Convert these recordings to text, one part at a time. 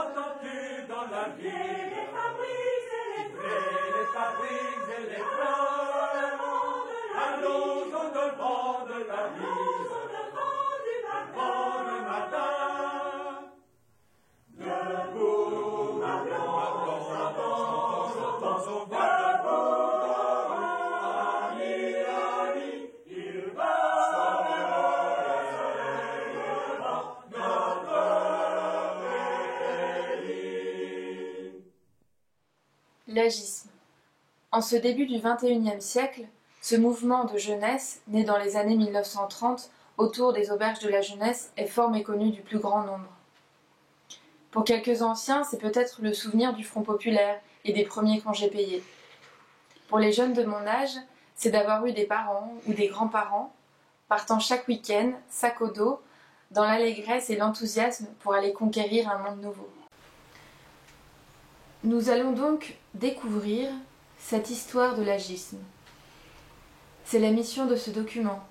entends-tu dans la ville les fabriques et les fleurs, allons au-devant de la vie, au-devant du matin. Debout, chantons son voix debout, ami, ami, il va, L'agisme. En ce début du XXIe siècle, ce mouvement de jeunesse, né dans les années 1930 autour des auberges de la jeunesse, est fort méconnu du plus grand nombre. Pour quelques anciens, c'est peut-être le souvenir du Front populaire et des premiers congés payés. Pour les jeunes de mon âge, c'est d'avoir eu des parents ou des grands-parents partant chaque week-end, sac au dos, dans l'allégresse et l'enthousiasme pour aller conquérir un monde nouveau. Nous allons donc découvrir cette histoire de l'agisme. C'est la mission de ce document,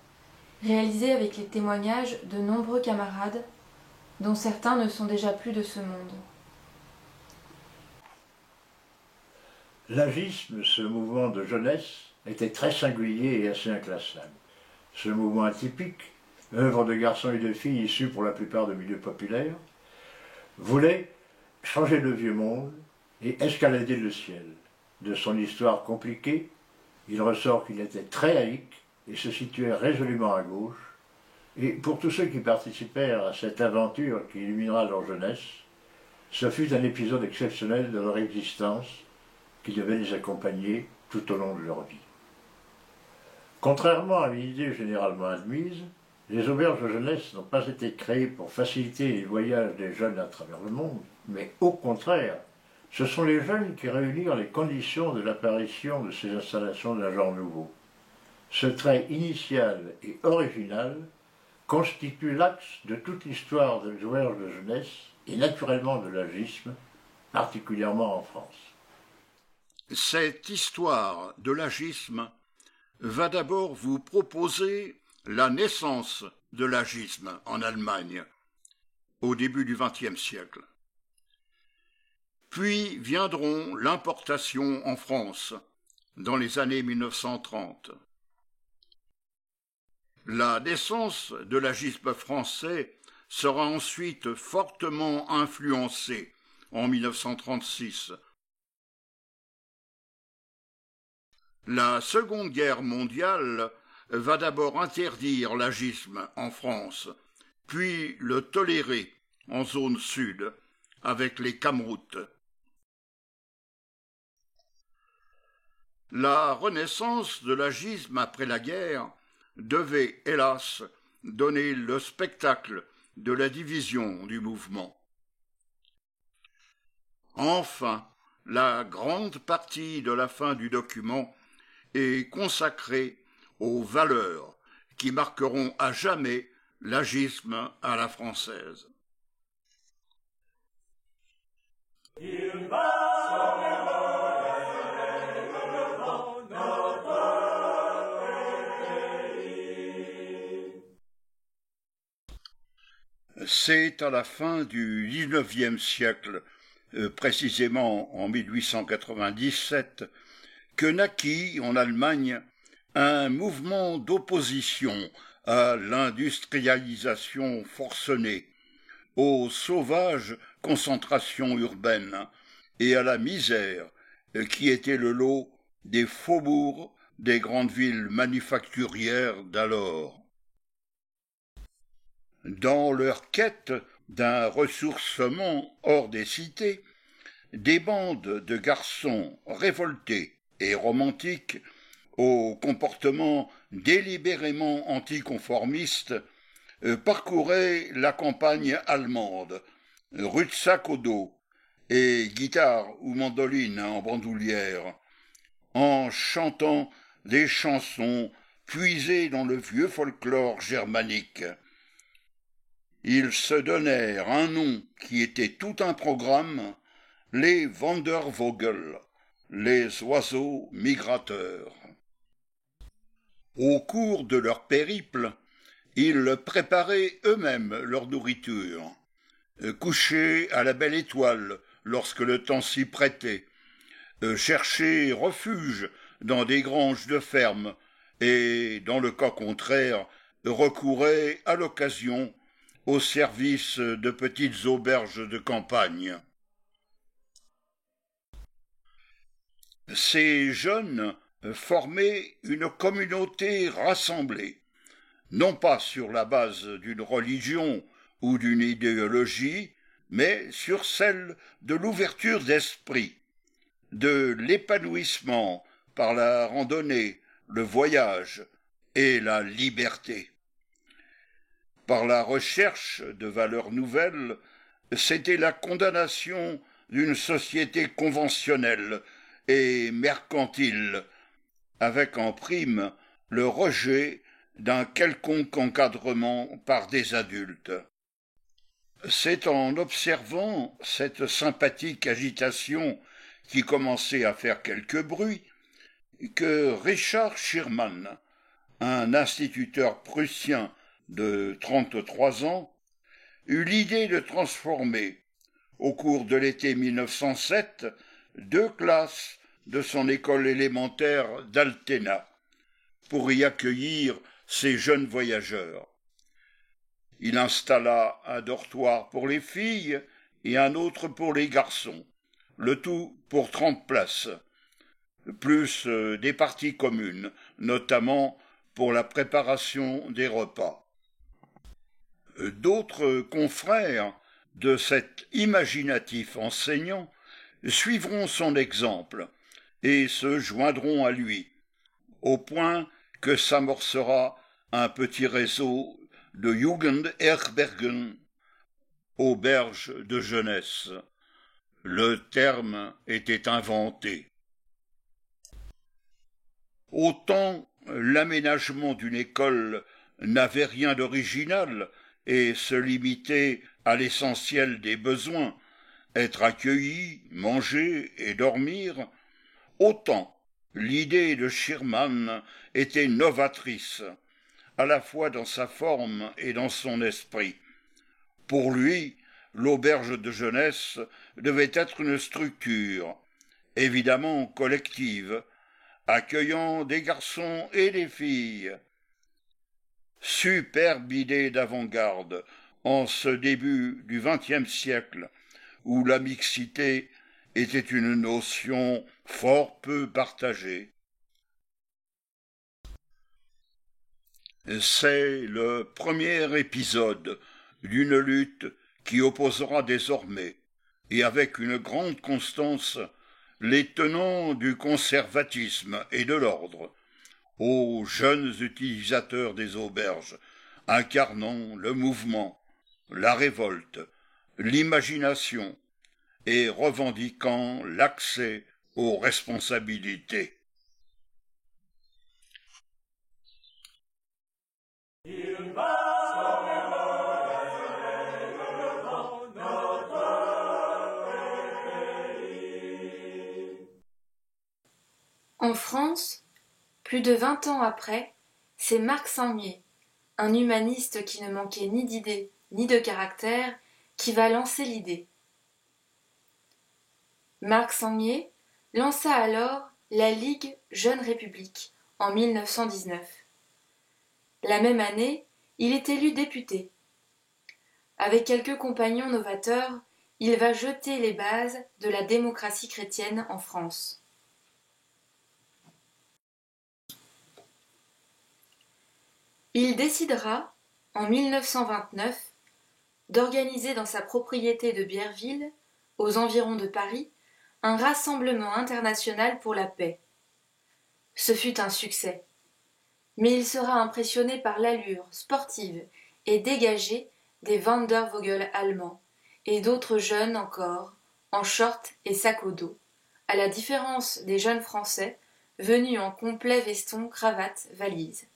réalisé avec les témoignages de nombreux camarades, dont certains ne sont déjà plus de ce monde. L'agisme, ce mouvement de jeunesse, était très singulier et assez inclassable. Ce mouvement atypique, œuvre de garçons et de filles issus pour la plupart de milieux populaires, voulait changer le vieux monde et escalader le ciel. De son histoire compliquée, il ressort qu'il était très laïque et se situait résolument à gauche. Et pour tous ceux qui participèrent à cette aventure qui illuminera leur jeunesse, ce fut un épisode exceptionnel de leur existence qui devait les accompagner tout au long de leur vie. Contrairement à une idée généralement admise, les auberges de jeunesse n'ont pas été créées pour faciliter les voyages des jeunes à travers le monde, mais au contraire, ce sont les jeunes qui réunirent les conditions de l'apparition de ces installations d'un genre nouveau. Ce trait initial et original constitue l'axe de toute l'histoire des auberges de jeunesse et naturellement de l'agisme, particulièrement en France. Cette histoire de l'agisme va d'abord vous proposer la naissance de l'agisme en Allemagne au début du XXe siècle. Puis viendront l'importation en France dans les années 1930. La naissance de l'agisme français sera ensuite fortement influencée en 1936. La Seconde Guerre mondiale va d'abord interdire l'agisme en France, puis le tolérer en zone sud avec les cameroutes. La renaissance de l'agisme après la guerre devait, hélas, donner le spectacle de la division du mouvement. Enfin, la grande partie de la fin du document est consacrée aux valeurs qui marqueront à jamais l'agisme à la française. C'est à la fin du XIXe siècle, précisément en 1897, que naquit en Allemagne un mouvement d'opposition à l'industrialisation forcenée, aux sauvages concentrations urbaines et à la misère qui était le lot des faubourgs des grandes villes manufacturières d'alors. Dans leur quête d'un ressourcement hors des cités, des bandes de garçons révoltés et romantiques, au comportement délibérément anticonformiste, parcouraient la campagne allemande, rucksack au dos et guitare ou mandoline en bandoulière, en chantant des chansons puisées dans le vieux folklore germanique. Ils se donnèrent un nom qui était tout un programme, les Wandervogel, les oiseaux migrateurs. Au cours de leur périple, ils préparaient eux-mêmes leur nourriture. coucher à la belle étoile lorsque le temps s'y prêtait, chercher refuge dans des granges de ferme et, dans le cas contraire, recourait à l'occasion au service de petites auberges de campagne. Ces jeunes formaient une communauté rassemblée, non pas sur la base d'une religion ou d'une idéologie, mais sur celle de l'ouverture d'esprit, de l'épanouissement par la randonnée, le voyage et la liberté. Par la recherche de valeurs nouvelles, c'était la condamnation d'une société conventionnelle et mercantile, avec en prime le rejet d'un quelconque encadrement par des adultes. C'est en observant cette sympathique agitation qui commençait à faire quelque bruit que Richard Schirman, un instituteur prussien de 33 ans, eut l'idée de transformer, au cours de l'été 1907, 2 classes de son école élémentaire d'Altena, pour y accueillir ces jeunes voyageurs. Il installa un dortoir pour les filles et un autre pour les garçons, le tout pour 30 places, plus des parties communes, notamment pour la préparation des repas. D'autres confrères de cet imaginatif enseignant suivront son exemple et se joindront à lui, au point que s'amorcera un petit réseau de Jugendherbergen, auberges de jeunesse. Le terme était inventé. Autant l'aménagement d'une école n'avait rien d'original et se limitait à l'essentiel des besoins, être accueilli, manger et dormir, autant l'idée de Schirman était novatrice, à la fois dans sa forme et dans son esprit. Pour lui, l'auberge de jeunesse devait être une structure, évidemment collective, accueillant des garçons et des filles. Superbe idée d'avant-garde en ce début du XXe siècle, où la mixité était une notion fort peu partagée. C'est le premier épisode d'une lutte qui opposera désormais, et avec une grande constance, les tenants du conservatisme et de l'ordre, aux jeunes utilisateurs des auberges, incarnant le mouvement, la révolte, l'imagination, et revendiquant l'accès aux responsabilités. En France, plus de 20 ans après, c'est Marc Sangnier, un humaniste qui ne manquait ni d'idées ni de caractère, qui va lancer l'idée. Marc Sangnier lança alors la Ligue Jeune République en 1919. La même année, il est élu député. Avec quelques compagnons novateurs, il va jeter les bases de la démocratie chrétienne en France. Il décidera, en 1929, d'organiser dans sa propriété de Bierville, aux environs de Paris, un rassemblement international pour la paix. Ce fut un succès. Mais il sera impressionné par l'allure sportive et dégagée des Wandervogel allemands et d'autres jeunes encore, en short et sac au dos, à la différence des jeunes Français venus en complet veston, cravate, valise.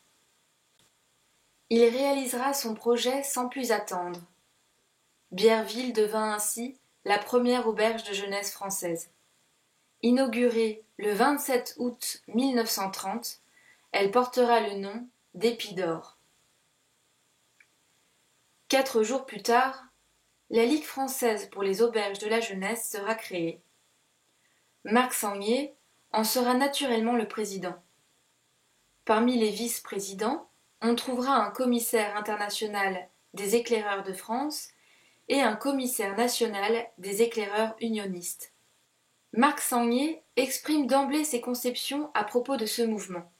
Il réalisera son projet sans plus attendre. Bierville devint ainsi la première auberge de jeunesse française. Inaugurée le 27 août 1930, elle portera le nom d'Épi d'Or. 4 jours plus tard, La Ligue française pour les auberges de la jeunesse sera créée. Marc Sangnier en sera naturellement le président. Parmi les vice-présidents, on trouvera un commissaire international des éclaireurs de France et un commissaire national des éclaireurs unionistes. Marc Sangnier exprime d'emblée ses conceptions à propos de ce mouvement.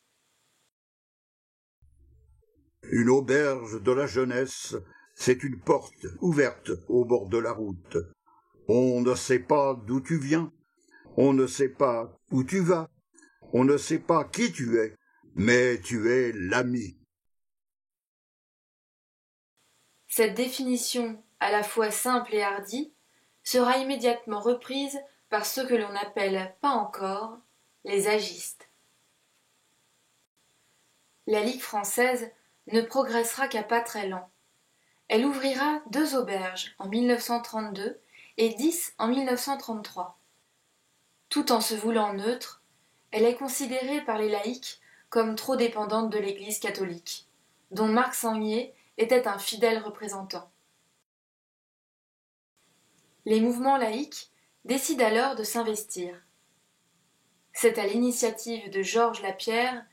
Une auberge de la jeunesse, c'est une porte ouverte au bord de la route. On ne sait pas d'où tu viens, on ne sait pas où tu vas, on ne sait pas qui tu es, mais tu es l'ami. Cette définition, à la fois simple et hardie, sera immédiatement reprise par ceux que l'on appelle pas encore les agistes. La Ligue française ne progressera qu'à pas très lents. Elle ouvrira 2 auberges en 1932 et 10 en 1933. Tout en se voulant neutre, elle est considérée par les laïcs comme trop dépendante de l'Église catholique, dont Marc Sangnier était un fidèle représentant. Les mouvements laïcs décident alors de s'investir. C'est à l'initiative de Georges Lapierre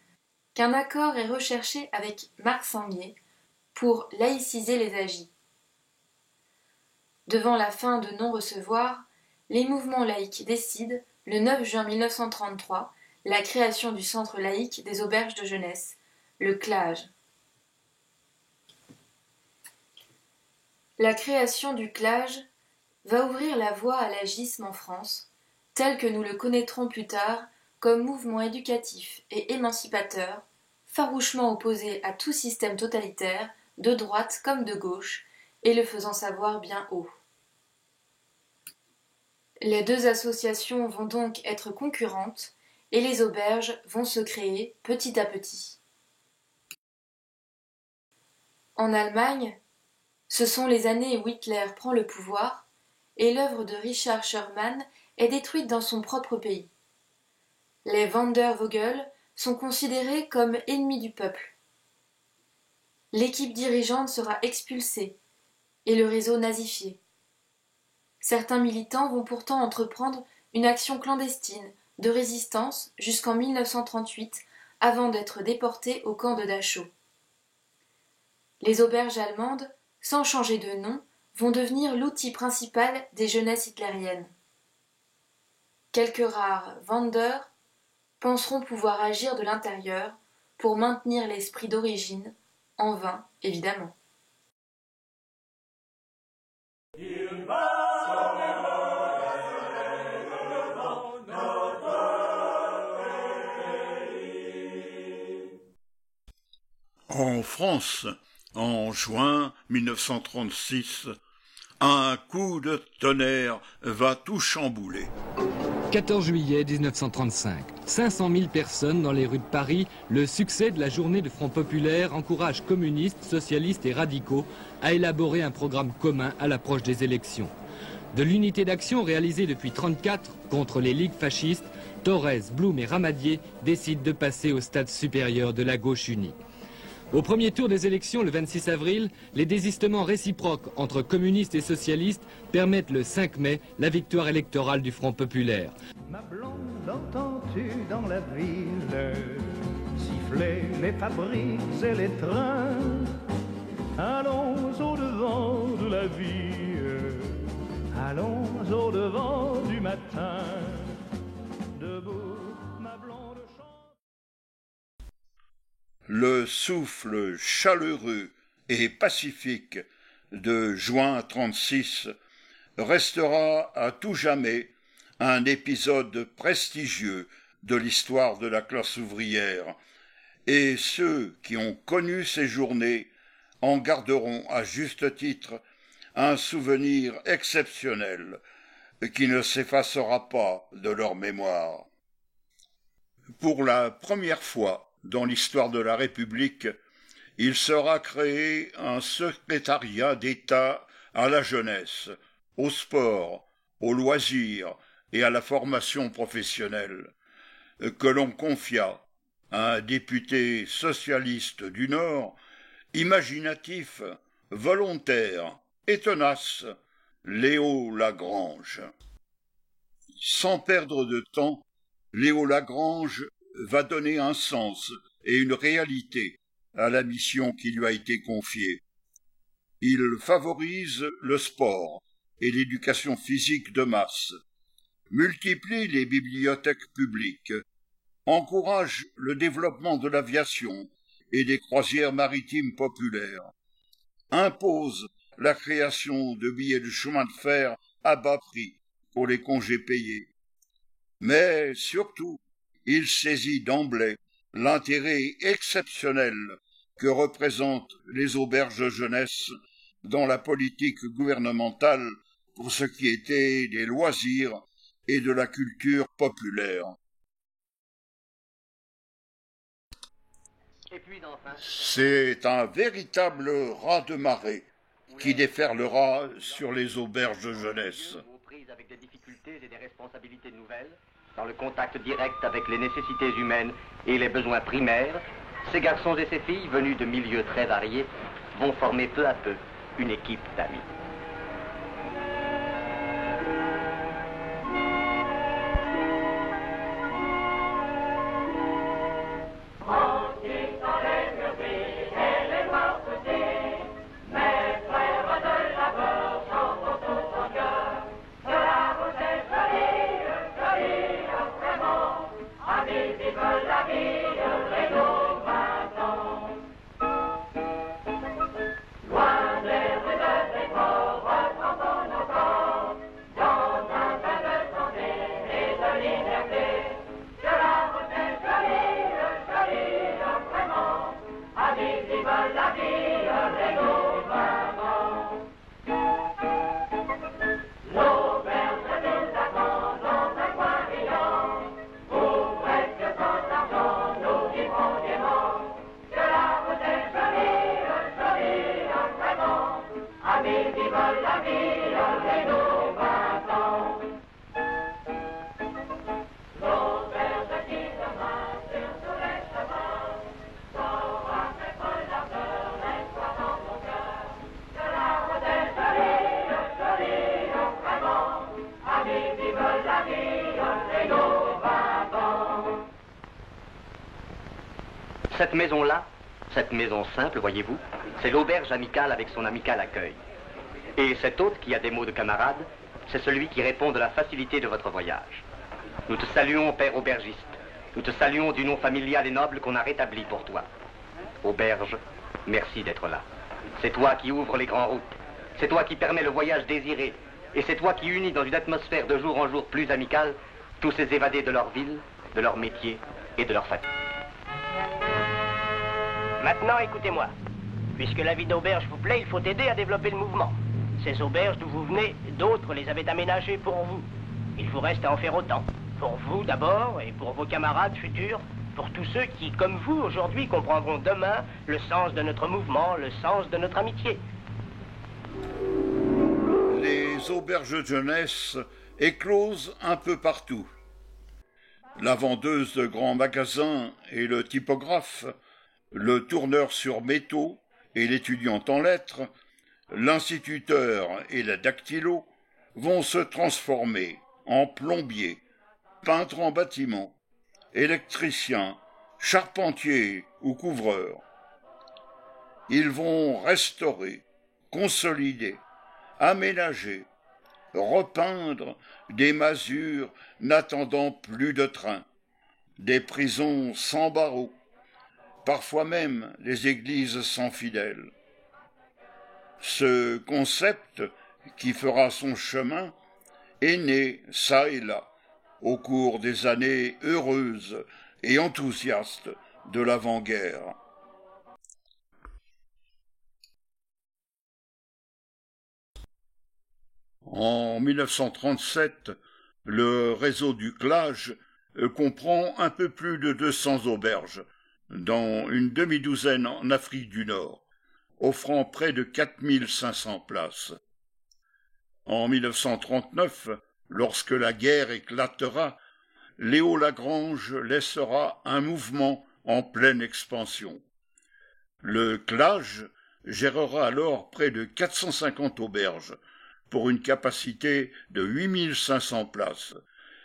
qu'un accord est recherché avec Marc Sangnier pour laïciser les agis. Devant la fin de non-recevoir, les mouvements laïcs décident, le 9 juin 1933, la création du Centre laïque des auberges de jeunesse, le CLAGE. La création du CLAGE va ouvrir la voie à l'agisme en France, tel que nous le connaîtrons plus tard comme mouvement éducatif et émancipateur, farouchement opposé à tout système totalitaire, de droite comme de gauche, et le faisant savoir bien haut. Les 2 associations vont donc être concurrentes, et les auberges vont se créer petit à petit. En Allemagne, ce sont les années où Hitler prend le pouvoir, et l'œuvre de Richard Sherman est détruite dans son propre pays. Les Wandervogel sont considérés comme ennemis du peuple. L'équipe dirigeante sera expulsée et le réseau nazifié. Certains militants vont pourtant entreprendre une action clandestine de résistance jusqu'en 1938 avant d'être déportés au camp de Dachau. Les auberges allemandes, sans changer de nom, vont devenir l'outil principal des jeunesses hitlériennes. Quelques rares Wander penseront pouvoir agir de l'intérieur pour maintenir l'esprit d'origine, en vain évidemment. En France, en juin 1936, un coup de tonnerre va tout chambouler. 14 juillet 1935, 500 000 personnes dans les rues de Paris. Le succès de la journée de Front populaire encourage communistes, socialistes et radicaux à élaborer un programme commun à l'approche des élections. De l'unité d'action réalisée depuis 1934 contre les ligues fascistes, Thorez, Blum et Ramadier décident de passer au stade supérieur de la gauche unie. Au premier tour des élections, le 26 avril, les désistements réciproques entre communistes et socialistes permettent le 5 mai la victoire électorale du Front populaire. Ma blonde, entends-tu dans la ville siffler les fabriques et les trains? Allons au-devant de la vie, allons au-devant du matin. Debout, ma blonde chante. Le souffle chaleureux et pacifique de juin 1936 restera à tout jamais un épisode prestigieux de l'histoire de la classe ouvrière, et ceux qui ont connu ces journées en garderont à juste titre un souvenir exceptionnel qui ne s'effacera pas de leur mémoire. Pour la première fois dans l'histoire de la République, il sera créé un secrétariat d'État à la jeunesse, au sport, aux loisirs et à la formation professionnelle, que l'on confia à un député socialiste du Nord, imaginatif, volontaire et tenace, Léo Lagrange. Sans perdre de temps, Léo Lagrange va donner un sens et une réalité à la mission qui lui a été confiée. Il favorise le sport et l'éducation physique de masse, multiplie les bibliothèques publiques, encourage le développement de l'aviation et des croisières maritimes populaires, impose la création de billets de chemin de fer à bas prix pour les congés payés. Mais surtout, il saisit d'emblée l'intérêt exceptionnel que représentent les auberges de jeunesse dans la politique gouvernementale pour ce qui était des loisirs et de la culture populaire. C'est un véritable raz-de-marée qui déferlera sur les auberges de jeunesse. Prises avec des difficultés et des responsabilités nouvelles, dans le contact direct avec les nécessités humaines et les besoins primaires, ces garçons et ces filles, venus de milieux très variés, vont former peu à peu une équipe d'amis. Cette maison-là, cette maison simple, voyez-vous, c'est l'auberge amicale avec son amical accueil. Et cet hôte qui a des mots de camarade, c'est celui qui répond de la facilité de votre voyage. Nous te saluons, père aubergiste. Nous te saluons du nom familial et noble qu'on a rétabli pour toi. Auberge, merci d'être là. C'est toi qui ouvres les grandes routes. C'est toi qui permets le voyage désiré. Et c'est toi qui unis dans une atmosphère de jour en jour plus amicale tous ces évadés de leur ville, de leur métier et de leur fatigue. Maintenant, écoutez-moi. Puisque la vie d'auberge vous plaît, il faut aider à développer le mouvement. Ces auberges d'où vous venez, d'autres les avaient aménagées pour vous. Il vous reste à en faire autant. Pour vous d'abord, et pour vos camarades futurs, pour tous ceux qui, comme vous, aujourd'hui, comprendront demain le sens de notre mouvement, le sens de notre amitié. Les auberges de jeunesse éclosent un peu partout. La vendeuse de grands magasins et le typographe, le tourneur sur métaux et l'étudiant en lettres, l'instituteur et la dactylo vont se transformer en plombier, peintre en bâtiment, électricien, charpentier ou couvreur. Ils vont restaurer, consolider, aménager, repeindre des masures n'attendant plus de train, des prisons sans barreaux, parfois même des églises sans fidèles. Ce concept, qui fera son chemin, est né çà et là, au cours des années heureuses et enthousiastes de l'avant-guerre. En 1937, le réseau du Clage comprend un peu plus de 200 auberges, dans une demi-douzaine en Afrique du Nord, offrant près de 4500 places. En 1939, lorsque la guerre éclatera, Léo Lagrange laissera un mouvement en pleine expansion. Le Clage gérera alors près de 450 auberges, pour une capacité de 8500 places,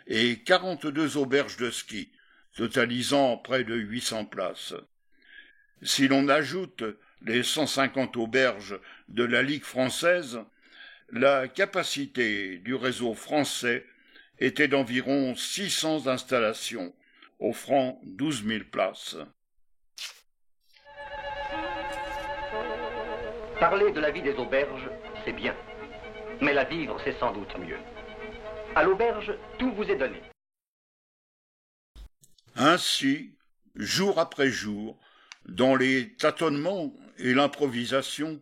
et 42 auberges de ski, totalisant près de 800 places. Si l'on ajoute les 150 auberges de la Ligue française, la capacité du réseau français était d'environ 600 installations, offrant 12 000 places. Parler de la vie des auberges, c'est bien. Mais la vivre, c'est sans doute mieux. À l'auberge, tout vous est donné. Ainsi, jour après jour, dans les tâtonnements et l'improvisation,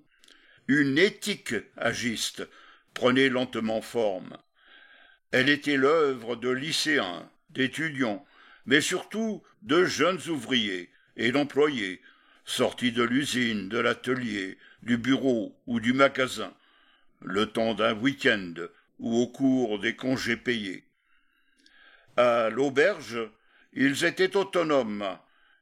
une éthique agiste prenait lentement forme. Elle était l'œuvre de lycéens, d'étudiants, mais surtout de jeunes ouvriers et d'employés, sortis de l'usine, de l'atelier, du bureau ou du magasin, le temps d'un week-end ou au cours des congés payés. À l'auberge, ils étaient autonomes.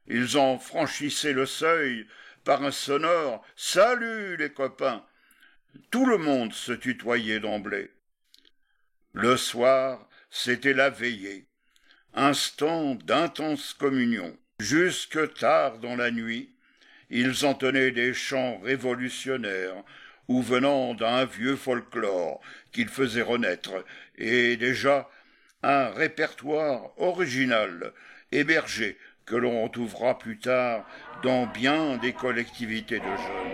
Ils en franchissaient le seuil par un sonore « Salut les copains !» Tout le monde se tutoyait d'emblée. Le soir, c'était la veillée, instant d'intense communion. Jusque tard dans la nuit, ils entonnaient des chants révolutionnaires ou venant d'un vieux folklore qu'ils faisaient renaître, et déjà un répertoire original hébergé que l'on retrouvera plus tard dans bien des collectivités de jeunes.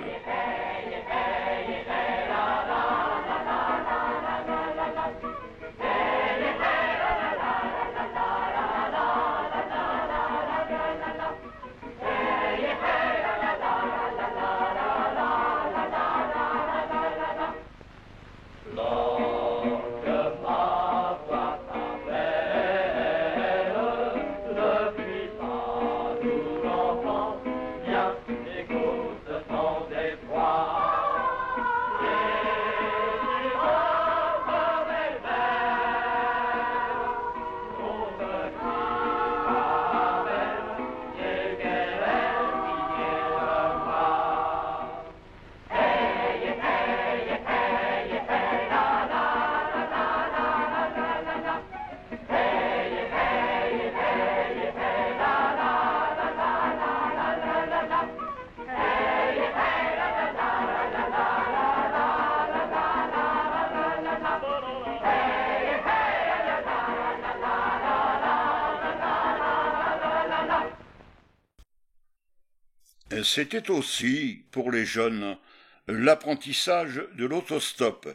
C'était aussi, pour les jeunes, l'apprentissage de l'autostop,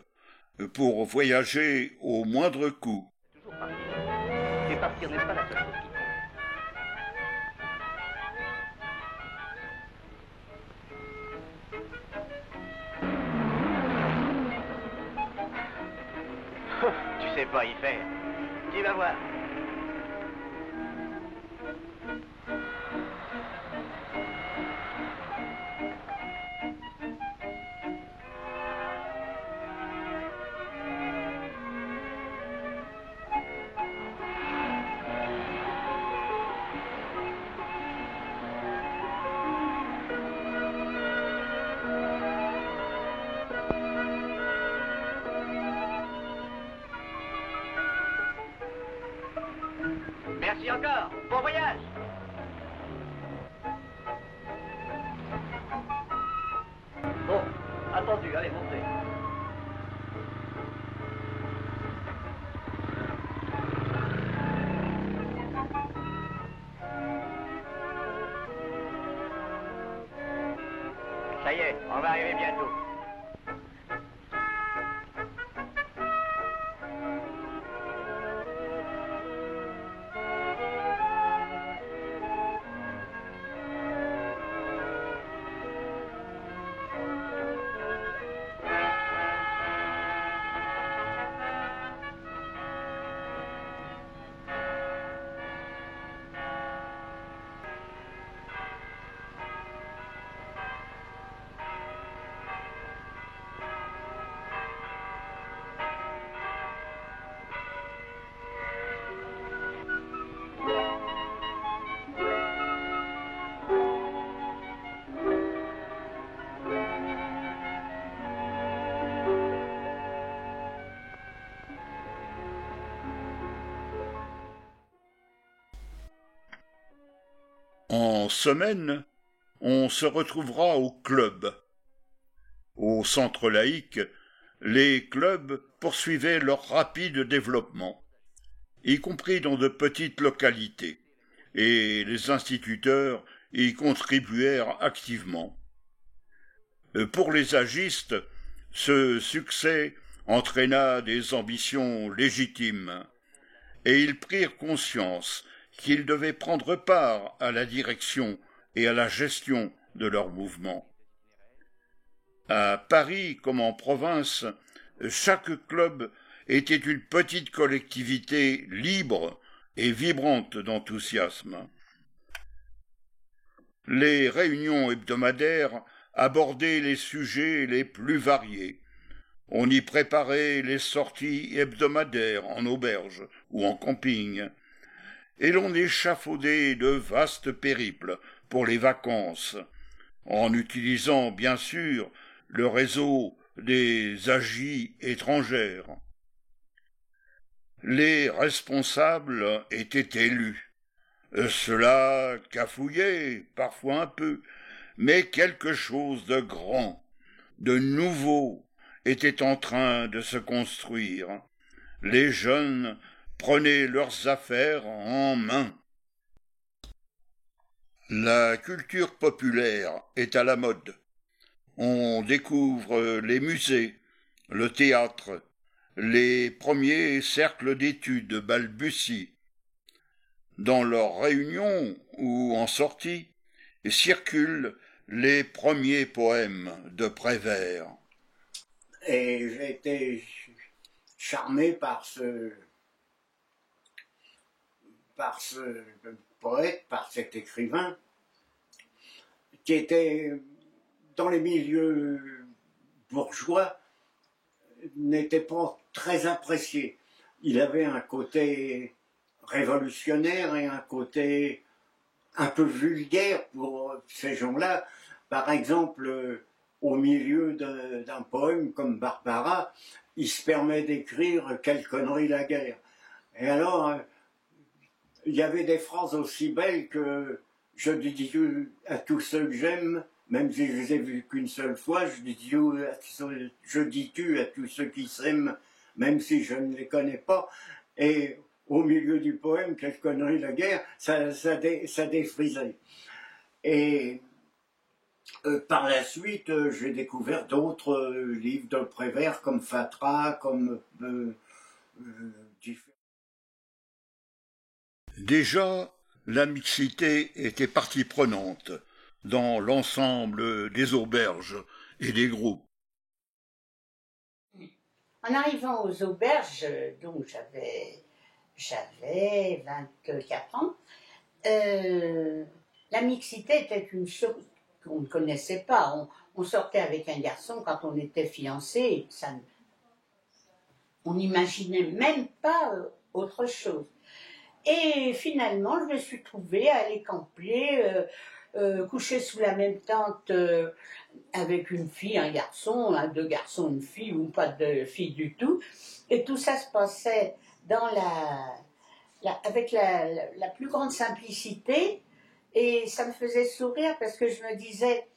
pour voyager au moindre coût. Toujours partir. Et partir n'est pas la seule chose qui compte. Tu sais pas y faire. Tu vas voir. Merci encore. Bon voyage. Bon, attendu, allez, montez. Ça y est, on va arriver bientôt. En semaine, on se retrouvera au club. Au centre laïque, les clubs poursuivaient leur rapide développement, y compris dans de petites localités, et les instituteurs y contribuèrent activement. Pour les agistes, ce succès entraîna des ambitions légitimes, et ils prirent conscience qu'ils devaient prendre part à la direction et à la gestion de leur mouvement. À Paris comme en province, chaque club était une petite collectivité libre et vibrante d'enthousiasme. Les réunions hebdomadaires abordaient les sujets les plus variés. On y préparait les sorties hebdomadaires en auberge ou en camping, et l'on échafaudait de vastes périples pour les vacances, en utilisant bien sûr le réseau des AJ étrangères. Les responsables étaient élus. Cela cafouillait parfois un peu, mais quelque chose de grand, de nouveau, était en train de se construire. Les jeunes prenaient leurs affaires en main. La culture populaire est à la mode. On découvre les musées, le théâtre, les premiers cercles d'études balbutient. Dans leurs réunions ou en sortie, circulent les premiers poèmes de Prévert. Et j'ai été charmé par ce poète, par cet écrivain, qui était dans les milieux bourgeois, n'était pas très apprécié. Il avait un côté révolutionnaire et un côté un peu vulgaire pour ces gens-là. Par exemple, au milieu d'un poème comme Barbara, il se permet d'écrire « Quelle connerie la guerre ». Et alors, il y avait des phrases aussi belles que « Je dis Dieu à tous ceux que j'aime, même si je les ai vus qu'une seule fois, je dis tu à tous ceux qui s'aiment, même si je ne les connais pas ». Et au milieu du poème « Quelle connerie la guerre », ça défrisait. Et par la suite, j'ai découvert d'autres livres de Prévert, comme Fatra, comme différents. Déjà, la mixité était partie prenante dans l'ensemble des auberges et des groupes. En arrivant aux auberges, donc j'avais 24 ans, la mixité était une chose qu'on ne connaissait pas. On sortait avec un garçon quand on était fiancés, on n'imaginait même pas autre chose. Et finalement, je me suis trouvée à aller camper, coucher sous la même tente avec une fille, un garçon, deux garçons, une fille, ou pas de fille du tout. Et tout ça se passait dans avec la plus grande simplicité. Et ça me faisait sourire parce que je me disais,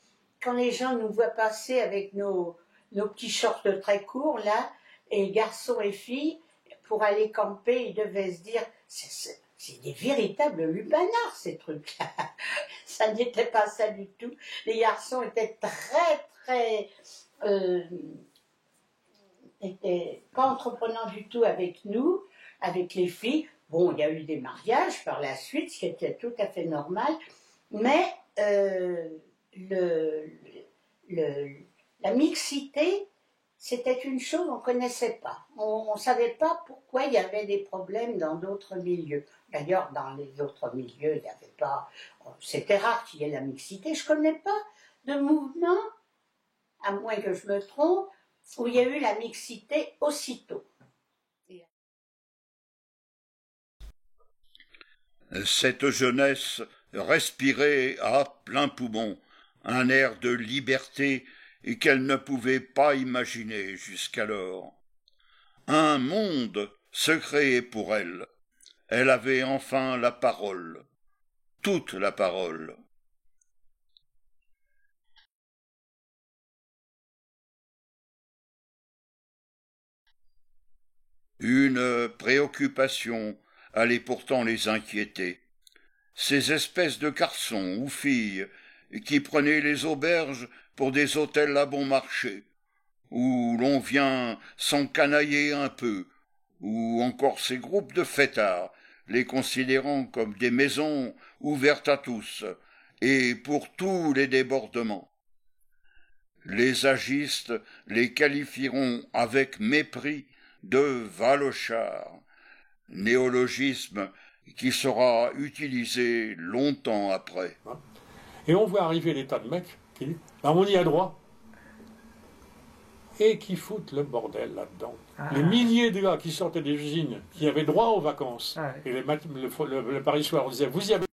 quand les gens nous voient passer avec nos petits shorts très courts, là, et garçons et filles, pour aller camper, ils devaient se dire, c'est des véritables lupanards, ces trucs-là. Ça n'était pas ça du tout. Les garçons étaient étaient pas entreprenants du tout avec nous, avec les filles. Bon, il y a eu des mariages par la suite, ce qui était tout à fait normal, mais la mixité, c'était une chose qu'on ne connaissait pas. On ne savait pas pourquoi il y avait des problèmes dans d'autres milieux. D'ailleurs, dans les autres milieux, il n'y avait pas... C'était rare qu'il y ait la mixité. Je ne connais pas de mouvement, à moins que je me trompe, où il y a eu la mixité aussitôt. Cette jeunesse respirait à plein poumon un air de liberté qu'elle ne pouvait pas imaginer jusqu'alors. Un monde se créait pour elle. Elle avait enfin la parole, toute la parole. Une préoccupation allait pourtant les inquiéter. Ces espèces de garçons ou filles qui prenaient les auberges pour des hôtels à bon marché, où l'on vient s'encanailler un peu, ou encore ces groupes de fêtards, les considérant comme des maisons ouvertes à tous, et pour tous les débordements. Les agistes les qualifieront avec mépris de valochards, néologisme qui sera utilisé longtemps après. Et on voit arriver des tas de mecs qui disent « on y a droit ». Et qui foutent le bordel là-dedans. Les milliers de gars qui sortaient des usines, qui avaient droit aux vacances, et le Paris Soir, on disait « vous y avez